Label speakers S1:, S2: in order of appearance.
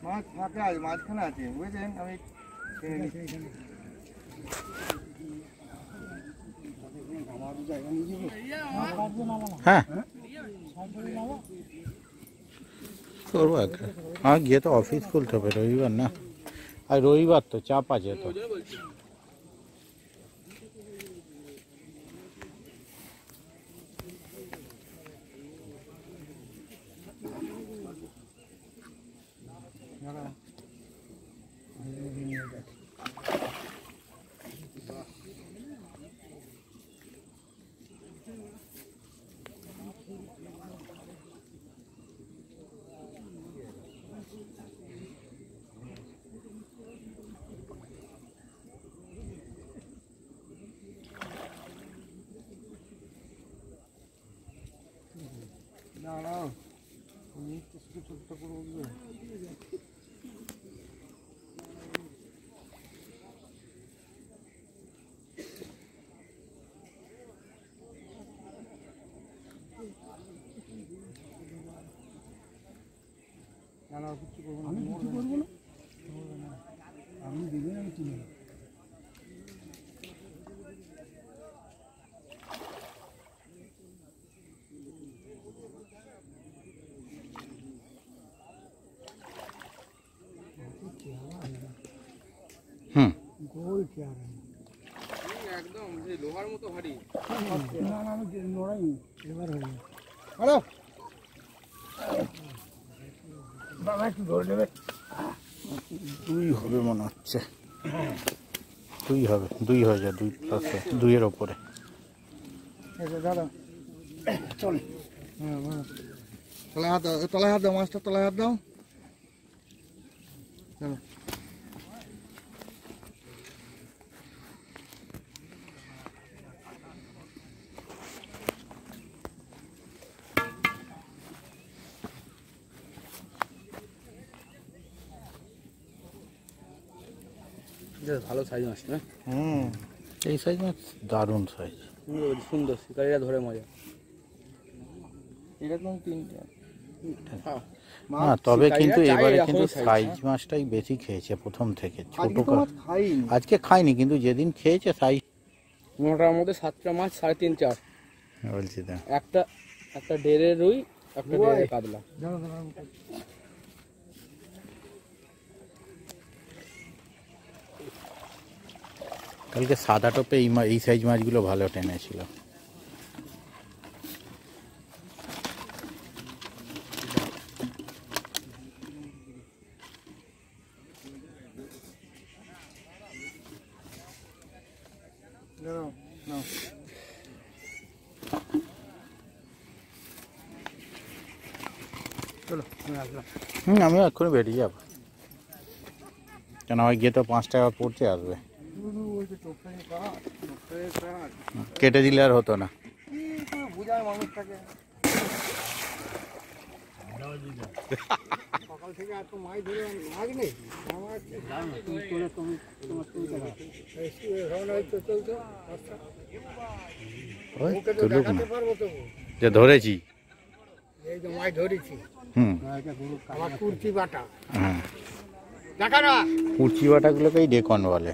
S1: মাছ ফাঁকা আছে, মাঝখানে আছে বুঝেছেন। আমি
S2: হ্যাঁ করবো। হ্যাঁ গিয়ে তো অফিস খুলতে হবে রবিবার না, আর রবিবার তো চাপ আছে তো।
S1: দাঁড়াও, তুমি তো শুধু ছোট্ট করে উঠবে। আমি কিছু করবো না, আপনি দেবেন, আমি তুলে নেব। গোল চেয়ার একদম লোহার মতো ভারী। না না, আমি নড়াই এবার হয়ে যাবে। হ্যালো বাবা, একটু ধরে নেবে।
S2: দুই হবে মনে হচ্ছে, দুই হবে, দুই হয়ে যায়, দুই প্লাস দুইয়ের ওপরে।
S1: দাদা চল, হ্যাঁ হ্যাঁ, তলায় হাত দাও, তলায় হাত দাও, মাছটা তলায় হাত দাও। চলো
S3: ভালো সাইজ মাছ না?
S2: এই সাইজ মাছ দারুণ সাইজ,
S3: সুন্দর, শিকারিরা ধরে মজা।
S1: এরকম তিনটা
S2: না, তবে কিন্তু এবারে কিন্তু সাইজ মাছটাই বেশি খেয়েছে প্রথম থেকে। ছোট আজকে খাইনি, কিন্তু যেদিন খেয়েছে সাইজ
S3: মোটার মধ্যে 7টা মাছ, 3.5 4
S2: বলছি তো।
S3: একটা ডেরের রুই, একটা ডেরের কাতলা।
S2: কালকে সাদা টোপে এই সাইজ মাছগুলো ভালো টেনেছিল। আমি এক্ষুনি বেরিয়ে যাবো, কেন আমার গিয়ে তো 5 টাকা পড়তে আসবে। কেটে দিলে আর হতো না।
S1: সকাল থেকে এত মাছ ধরে মাছ নেই,
S2: যে ধরেছি,
S1: এই যে মাছ ধরেছি। আমার কুর্চি বাটা,
S2: হ্যাঁ
S1: দেখা না,
S2: কুচি বাটাগুলোকেই ডেকন বলে।